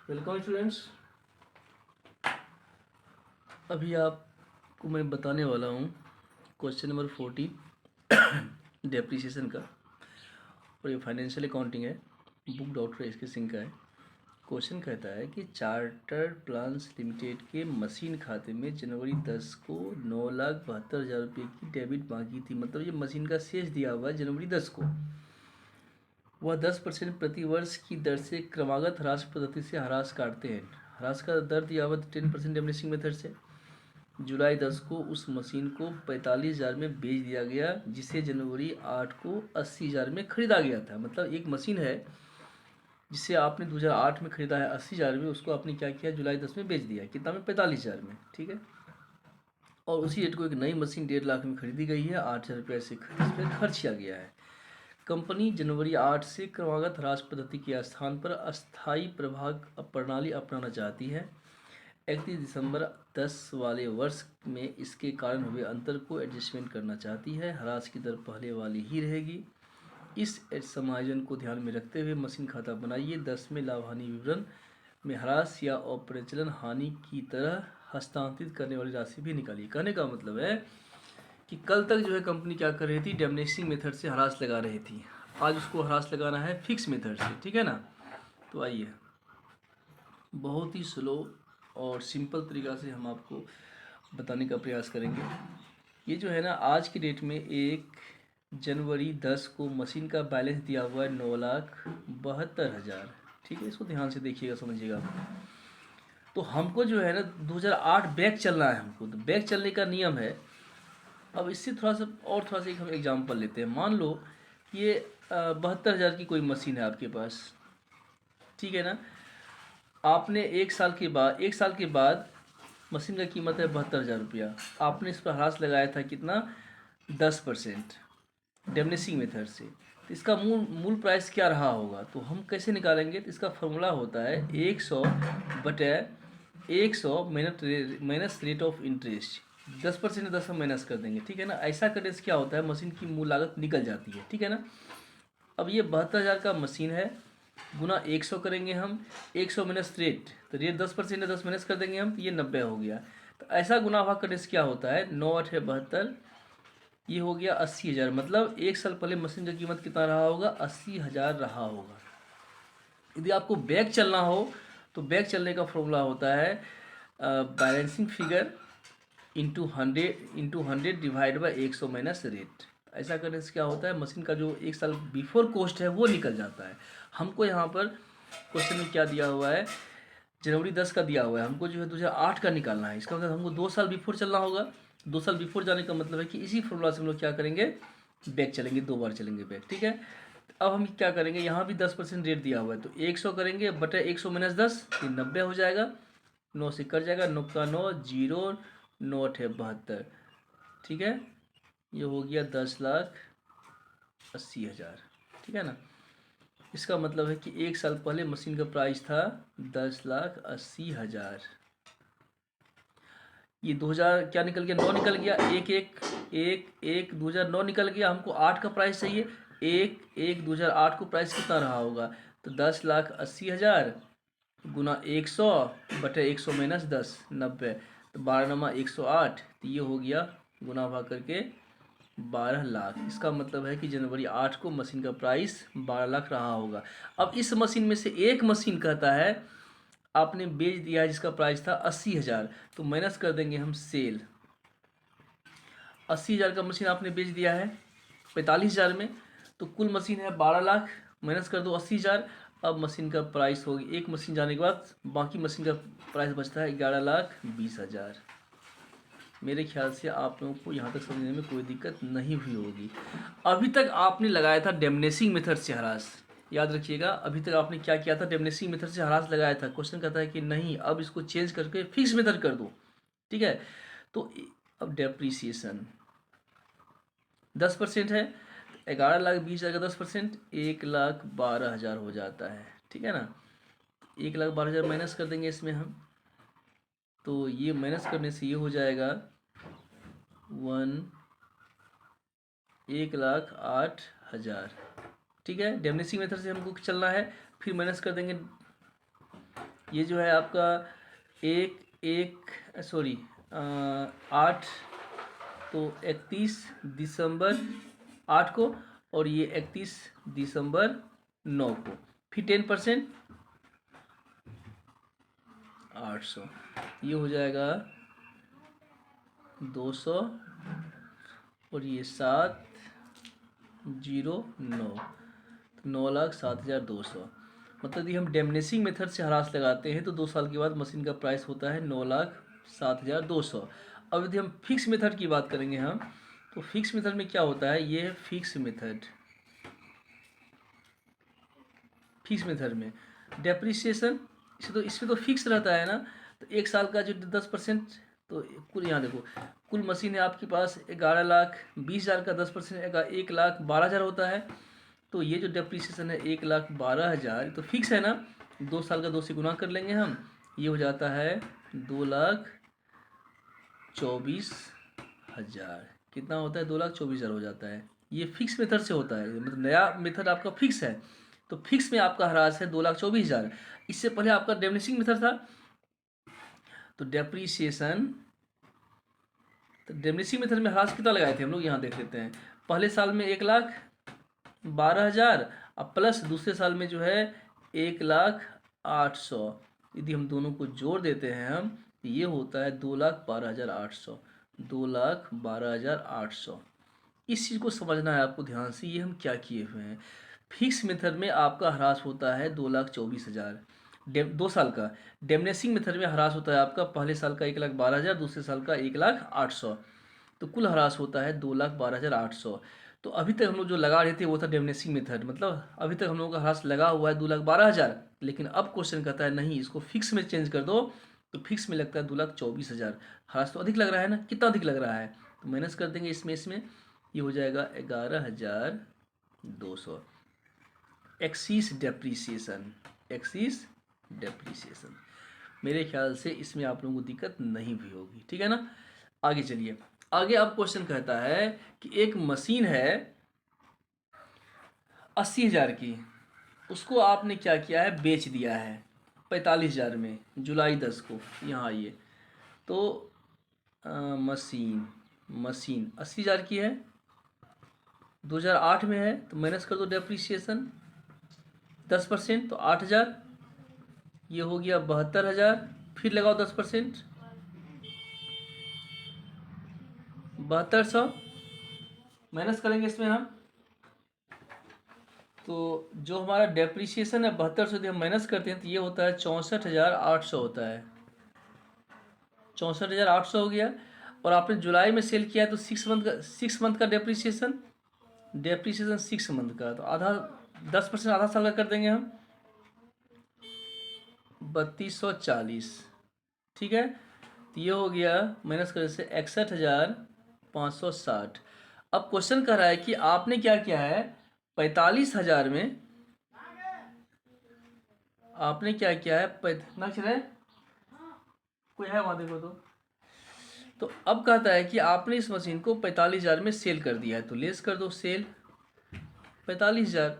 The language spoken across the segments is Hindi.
Welcome students. अभी आपको मैं बताने वाला हूँ क्वेश्चन नंबर 14 डेप्रिसिएशन का। और ये फाइनेंशियल अकाउंटिंग है, बुक डॉक्टर एस के सिंह का है। क्वेश्चन कहता है कि चार्टर्ड प्लान्स लिमिटेड के मशीन खाते में जनवरी 10 को 9,72,000 रुपये की डेबिट बाकी थी। मतलब ये मशीन का शेष दिया हुआ है जनवरी 10 को। वह 10% प्रति वर्ष की दर से क्रमागत ह्रास पद्धति से ह्रास काटते हैं। ह्रास का दर दिया हुआ 10% डिमिनिशिंग मेथड से। जुलाई 10 को उस मशीन को 45,000 में बेच दिया गया, जिसे जनवरी 8 को 80,000 में खरीदा गया था। मतलब एक मशीन है जिसे आपने 2008 में खरीदा है 80,000 में, उसको आपने क्या किया, जुलाई 10 में बेच दिया। कितना में? 45,000 में। ठीक है। और उसी डेट को एक नई मशीन 1.5 लाख में खरीदी गई है। 8,000 रुपये से इस पर खर्च किया गया है। कंपनी जनवरी 8 से क्रमागत ह्रास पद्धति के स्थान पर अस्थायी प्रभाग प्रणाली अपनाना चाहती है। 31 दिसंबर 10 वाले वर्ष में इसके कारण हुए अंतर को एडजस्टमेंट करना चाहती है। ह्रास की दर पहले वाली ही रहेगी। इस समायोजन को ध्यान में रखते हुए मशीन खाता बनाइए। 10 में लाभ हानि विवरण में ह्रास या अपरिचालन हानि की तरह हस्तांतरित करने वाली राशि भी निकालिए। कहने का मतलब है कि कल तक जो है कंपनी क्या कर रही थी, डिमिनिशिंग मेथड से ह्रास लगा रही थी। आज उसको ह्रास लगाना है फिक्स मेथड से। ठीक है ना। तो आइए, बहुत ही स्लो और सिंपल तरीक़ा से हम आपको बताने का प्रयास करेंगे। ये जो है ना, आज की डेट में 1 जनवरी 10 को मशीन का बैलेंस दिया हुआ है 9,72,000। ठीक है, इसको ध्यान से देखिएगा, समझिएगा। तो हमको जो है ना 2008 बैक चलना है हमको। तो बैक चलने का नियम है। अब इससे थोड़ा सा एक हम एग्जाम्पल लेते हैं। मान लो ये 72,000 की कोई मशीन है आपके पास। ठीक है ना। आपने एक साल के बाद मशीन का कीमत है 72,000 रुपया। आपने इस पर ह्रास लगाया था कितना? 10% डिमिनिशिंग मेथड से। तो इसका मूल प्राइस क्या रहा होगा? तो हम कैसे निकालेंगे? तो इसका फॉर्मूला होता है 100 बटे 100 माइनस रेट ऑफ इंटरेस्ट। 10% 10 हम माइनस कर देंगे। ठीक है ना। ऐसा करने से क्या होता है, मशीन की मूल लागत निकल जाती है। ठीक है ना। अब ये 72,000 का मशीन है, गुना 100 करेंगे हम। 100 माइनस रेट, तो रेट 10% है, 10 माइनस कर देंगे हम, तो ये 90 हो गया। तो ऐसा गुना भाग करने से क्या होता है, 9 8 है 72, ये हो गया 80,000। मतलब एक साल पहले मशीन का कीमत कितना रहा होगा? 80,000 रहा होगा। यदि आपको बैक चलना हो तो बैक चलने का फॉर्मूला होता है balancing figure into 100 divide by 100 minus rate. ऐसा करने से क्या होता है, मशीन का जो एक साल बिफोर कॉस्ट है वो निकल जाता है। हमको यहाँ पर क्वेश्चन में क्या दिया हुआ है, जनवरी 10 का दिया हुआ है। हमको जो है 2008 का निकालना है। इसका मतलब हमको 2 साल बिफोर चलना होगा। 2 साल बिफोर जाने का मतलब है कि इसी फॉर्मूला से हम लोग क्या करेंगे, बैक चलेंगे, 2 बार चलेंगे बैक। ठीक है। अब हम क्या करेंगे, यहाँ भी 10% रेट दिया हुआ है, तो 100 करेंगे बटे 100 माइनस 10, ये 90 हो जाएगा। 9 से कट जाएगा, 9 का 9, 0, 9 8 72। ठीक है। ये हो गया 10,80,000। ठीक है ना। इसका मतलब है कि एक साल पहले मशीन का प्राइस था 10,80,000। ये 2000 क्या निकल गया, 9 निकल गया। एक एक एक एक 2009 निकल गया। हमको 8 का प्राइस चाहिए। एक एक 2008 को प्राइस कितना रहा होगा, तो 10,80,000 गुना 100 बटे 100 माइनस 10, 90। तो 12 नमा 108, तो ये हो गया गुना भाग करके 12 लाख। इसका मतलब है कि जनवरी 8 को मशीन का प्राइस 12 लाख रहा होगा। अब इस मशीन में से एक मशीन कहता है आपने बेच दिया है जिसका प्राइस था 80,000, तो माइनस कर देंगे हम सेल। 80,000 का मशीन आपने बेच दिया है 45,000 में, तो कुल मशीन है 12 लाख, माइनस कर दो 80,000। अब मशीन का प्राइस होगी, एक मशीन जाने के बाद बाकी मशीन का प्राइस बचता है 11,20,000। मेरे ख्याल से आप लोगों को यहाँ तक समझने में कोई दिक्कत नहीं हुई होगी। अभी तक आपने लगाया था डिमिनिशिंग मेथड से ह्रास। याद रखिएगा, अभी तक आपने क्या किया था, डिमिनिशिंग मेथड से ह्रास लगाया था। क्वेश्चन कहता है कि नहीं, अब इसको चेंज करके फिक्स मेथड कर दो। ठीक है। तो अब डेप्रीसिएशन 10% है, 11,20,000 का 10%, 1,12,000 हो जाता है। ठीक है ना। 1,12,000 माइनस कर देंगे इसमें हम, तो ये माइनस करने से ये हो जाएगा 1,08,000। ठीक है। डिमिनिशिंग मेथड से हमको चलना है, फिर माइनस कर देंगे, ये जो है आपका एक एक सॉरी 8, तो 31 दिसंबर 8 को, और ये 31 दिसंबर 9 को। फिर 10% 800, ये हो जाएगा 200, और ये 709, तो 9,07,200। मतलब ये हम डेमनेसिंग मेथड से ह्रास लगाते हैं तो 2 साल के बाद मशीन का प्राइस होता है 9,07,200। अब यदि हम फिक्स मेथड की बात करेंगे हम, तो फिक्स मेथड में क्या होता है, ये फिक्स मेथड में डेप्रिसिएशन इसमें तो फिक्स रहता है ना। तो 1 साल का जो 10%, तो कुल यहाँ देखो, कुल मशीन है आपके पास 11,20,000 का 10% 1,12,000 होता है। तो ये जो डेप्रिसिएशन है 1,12,000 तो फिक्स है ना, 2 साल का 2 से गुना कर लेंगे हम, ये हो जाता है 2,24,000। कितना होता है, 2,24,000 हो जाता है। ये फिक्स मेथड से होता है, मतलब नया मेथड आपका फिक्स है, तो फिक्स में आपका ह्रास है 2,24,000। इससे पहले आपका डेमनेसिंग मेथड था, तो डेप्रिसिएशन, तो डेमनेसिंग मेथड में ह्रास कितना लगाए थे हम लोग, यहाँ देख लेते हैं। पहले साल में 1,12,000, अब प्लस दूसरे साल में जो है 1,08,000। यदि हम दोनों को जोड़ देते हैं हम, ये होता है 2,12,800, 2,12,800। इस चीज़ को समझना है आपको ध्यान से, ये हम क्या किए हुए हैं। फिक्स मेथड में आपका ह्रास होता है 2,24,000 2 साल का। डेमनेसिंग मेथड में ह्रास होता है आपका पहले साल का 1,12,000, दूसरे साल का 1,08,000, तो कुल ह्रास होता है 2,12,800। तो अभी तक हम लोग जो लगा रहे थे वो था डेमनेसिंग मेथड, मतलब अभी तक हम लोगों का ह्रास लगा हुआ है 2,12,000। लेकिन अब क्वेश्चन कहता है नहीं, इसको फिक्स में चेंज कर दो, तो फिक्स में लगता है 2,24,000। ह्रास तो अधिक लग रहा है ना, कितना अधिक लग रहा है, तो माइनस कर देंगे इसमें ये हो जाएगा 11,200। एक्सीस डेप्रीसिएशन मेरे ख्याल से इसमें आप लोगों को दिक्कत नहीं भी होगी, ठीक है ना। आगे चलिए, आगे अब क्वेश्चन कहता है कि एक मशीन है 80,000 की, उसको आपने क्या किया है, बेच दिया है 45,000 में, जुलाई 10 को। यहाँ आइए, तो मशीन 80,000 की है, 2008 में है, तो माइनस कर दो डेप्रीसिएशन 10%, तो 8,000, ये हो गया 72,000। फिर लगाओ 10%, 7200 माइनस करेंगे इसमें हम, तो जो हमारा डेप्रीसिएशन है 7200 यदि हम माइनस करते हैं तो ये होता है 64,800 होता है, 64,800 हो गया। और आपने जुलाई में सेल किया है तो 6 मंथ का डेप्रीसिएशन 6 मंथ का, तो आधा 10% आधा साल का कर देंगे हम, 3,240, ठीक है। तो ये हो गया माइनस करने से 61,560। अब क्वेश्चन कह रहा है कि आपने क्या किया है, 45,000 में आपने क्या किया है, ना चल रहा है कोई है वहाँ, देखो तो अब कहता है कि आपने इस मशीन को 45,000 में सेल कर दिया है, तो लेस कर दो सेल 45,000।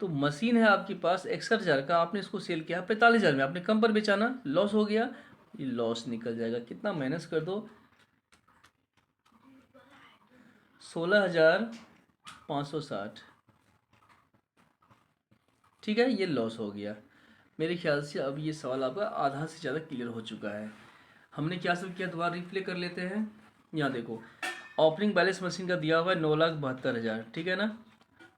तो मशीन है आपके पास 61,000 का, आपने इसको सेल किया 45,000 में, आपने कम पर बेचाना, लॉस हो गया, ये लॉस निकल जाएगा। कितना माइनस कर दो, 16,560, ठीक है, ये लॉस हो गया। मेरे ख्याल से अब ये सवाल आपका आधा से ज़्यादा क्लियर हो चुका है। हमने क्या सब किया, दोबारा रिप्ले कर लेते हैं। यहाँ देखो, ओपनिंग बैलेंस मशीन का दिया हुआ है 9,72,000, ठीक है ना,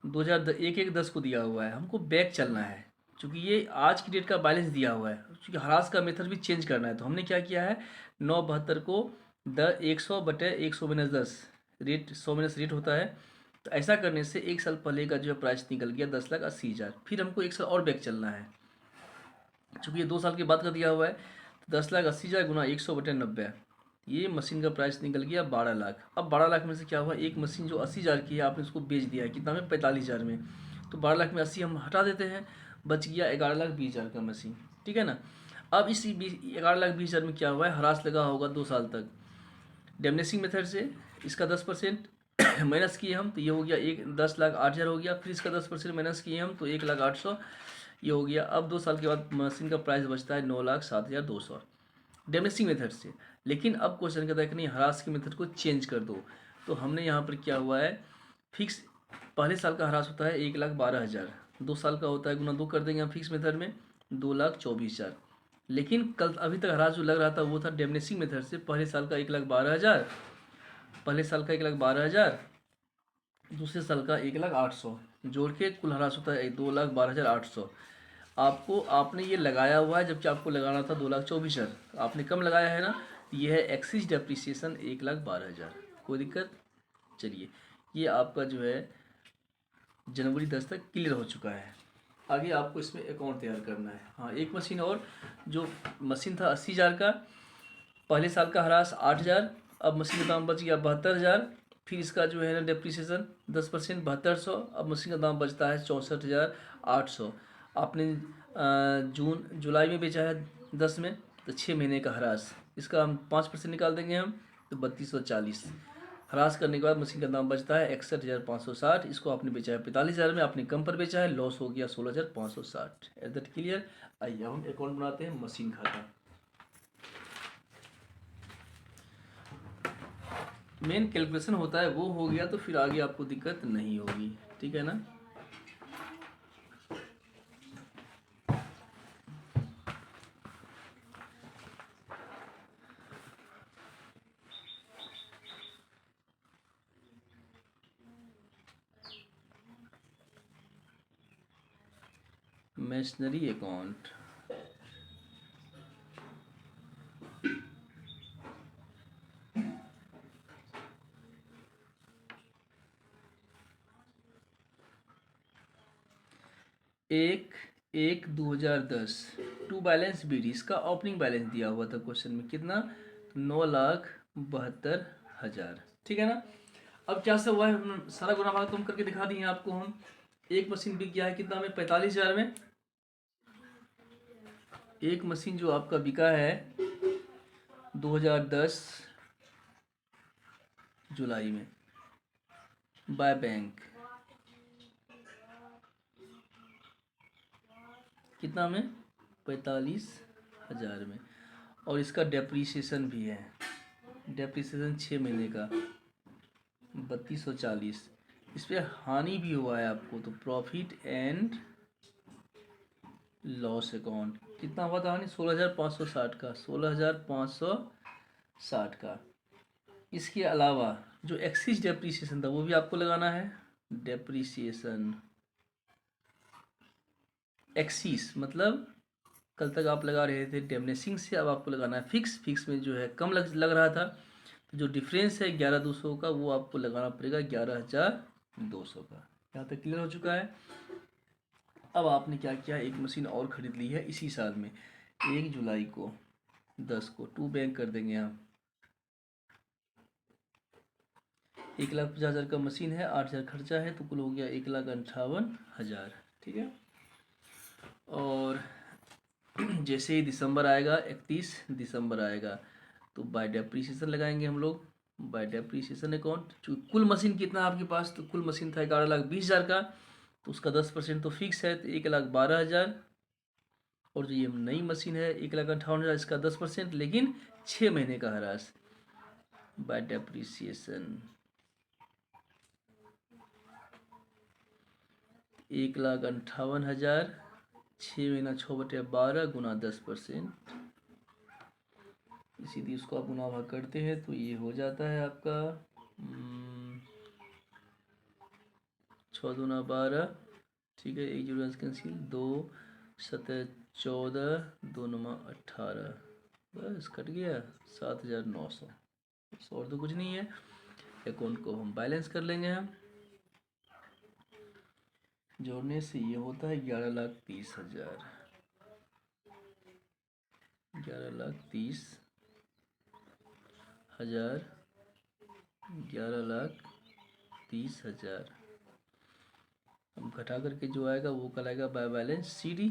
2001-1-10 को दिया हुआ है, हमको बैक चलना है क्योंकि ये आज की डेट का बैलेंस दिया हुआ है, क्योंकि ह्रास का मेथड भी चेंज करना है। तो हमने क्या किया है, 9,72 को 100/100 - 10 रेट, 100 - रेट होता है। तो ऐसा करने से 1 साल पहले का जो है प्राइस निकल गया 10,80,000। फिर हमको 1 साल और बैक चलना है, चूँकि ये 2 साल के बाद का दिया हुआ है, तो 10,80,000 गुना 100/90, ये मशीन का प्राइस निकल गया 12 लाख। अब 12 लाख में से क्या हुआ, एक मशीन जो 80,000 की है आपने उसको बेच दिया है, कितना में, 45,000 में, तो 12 लाख में 80 हम हटा देते हैं, बच गया 11,20,000 का मशीन, ठीक है ना। अब इस 11,20,000 में क्या हुआ है, ह्रास लगा होगा 2 साल तक डेमनेसिंग मेथड से, इसका 10% माइनस किए हम, तो ये हो गया 10,08,000 हो गया। फिर इसका 10% माइनस किए हम तो 1,08,000, ये हो गया। अब 2 साल के बाद मशीन का प्राइस बचता है 9,07,200 डेमनेसिंग मेथड से। लेकिन अब क्वेश्चन कहता है कि नहीं, हरास के मेथड को चेंज कर दो। तो हमने यहाँ पर क्या हुआ है, फिक्स पहले साल का हरास होता है 1,12,000, 2 साल का होता है गुना 2 कर देंगे हम फिक्स मेथड में 2,24,000। लेकिन कल अभी तक हरास जो लग रहा था वो था डेमनेसिंग मेथड से, पहले साल का 1,12,000, पहले साल का 1,12,000, दूसरे साल का 1,08,000, जोड़ के कुल हरास होता है 2,12,800। आपको आपने ये लगाया हुआ है, जबकि आपको लगाना था 2,24,000, आपने कम लगाया है ना। ये है एक्सिस डेप्रिसिएशन 1,12,000। कोई दिक्कत? चलिए, ये आपका जो है जनवरी 10 तक क्लियर हो चुका है। आगे आपको इसमें अकाउंट तैयार करना है। हाँ, एक मशीन और, जो मशीन था 80,000 का, पहले साल का हरास 8,000, अब मशीन का दाम बच गया 72,000। फिर इसका जो है ना डेप्रिसिएशन 10% 7200, अब मशीन का दाम बचता है 64,800। आपने जुलाई में बेचा है 10 में, तो 6 महीने का हरास, इसका हम 5% निकाल देंगे हम, तो 3240। हरास करने के बाद मशीन का दाम बचता है 61,560। इसको आपने बेचा है 45,000 में, आपने कम पर बेचा है, लॉस हो गया 16,560। At that clear? आइए हम अकाउंट बनाते हैं मशीन खाता। मेन कैलकुलेशन होता है वो हो गया तो फिर आगे आपको दिक्कत नहीं होगी, ठीक है ना। मशीनरी अकाउंट, एक 1/2010 टू बैलेंस बीडी, इसका ओपनिंग बैलेंस दिया हुआ था क्वेश्चन में कितना, 9,72,000, ठीक है ना। अब क्या सब हुआ है, हम सारा गुना भाग तुम करके दिखा दिए आपको हम। एक मशीन बिक गया है कितना में, 45,000 में। एक मशीन जो आपका बिका है 2010 जुलाई में बाय बैंक, कितना में, 45,000 में। और इसका डेप्रीसिएशन भी है, डेप्रीसिएशन 6 महीने का 3240। इस पर हानि भी हुआ है आपको, तो प्रॉफिट एंड लॉस अकाउंट कितना हुआ था हानि, 16,560 का, 16,560 का। इसके अलावा जो एक्सिस डेप्रीसिएशन था वो भी आपको लगाना है। डेप्रीसिएशन एक्सिस मतलब कल तक आप लगा रहे थे डेमनेसिंग से, अब आपको लगाना है फिक्स। फिक्स में जो है कम लग रहा था, तो जो डिफरेंस है 11,200 का वो आपको लगाना पड़ेगा 11,200 का। यहाँ तक क्लियर हो चुका है। अब आपने क्या किया, एक मशीन और ख़रीद ली है इसी साल में, 1 जुलाई को 10 को टू बैंक कर देंगे हम। 1,50,000 का मशीन है, 8,000 खर्चा है, तो कुल हो गया 1,58,000, ठीक है। और जैसे ही दिसंबर आएगा, 31 दिसंबर आएगा, तो बाय डेप्रीसिएशन लगाएंगे हम लोग, बाय डेप्रीसिएशन अकाउंट। चूँकि कुल मशीन कितना आपके पास, तो कुल मशीन था 11,20,000 का, तो उसका 10% तो फिक्स है, तो 1,12,000। और जो ये नई मशीन है 1,58,000, इसका 10%, लेकिन 6 महीने का हरास बाय डेप्रीसिएशन 1,58,000, 6 महीना 6/12 गुना 10%, इसीलिए उसको आप गुना भाग करते हैं तो ये हो जाता है आपका 6×2=12, ठीक है। 1 0 कैंसिल, 2 7 14, 2 9 18, बस कट गया 7,900। और तो कुछ नहीं है। अकाउंट को हम बैलेंस कर लेंगे हम, जोड़ने से ये होता है 11,30,000, 11,30,000, 11,30,000। अब घटा करके जो आएगा वो कल आएगा बाय बैलेंस सीडी,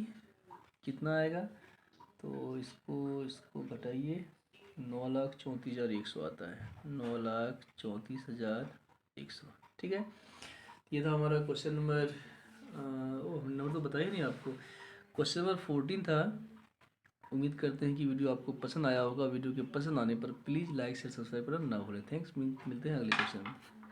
कितना आएगा, तो इसको घटाइए, 9,34,100 आता है, 9,34,100, ठीक है। ये था हमारा क्वेश्चन नंबर, नंबर तो बताया नहीं आपको, क्वेश्चन नंबर 14 था। उम्मीद करते हैं कि वीडियो आपको पसंद आया होगा। वीडियो के पसंद आने पर प्लीज़ लाइक शेयर सब्सक्राइब करना ना भूलें। थैंक्स। मिलते हैं अगले क्वेश्चन में।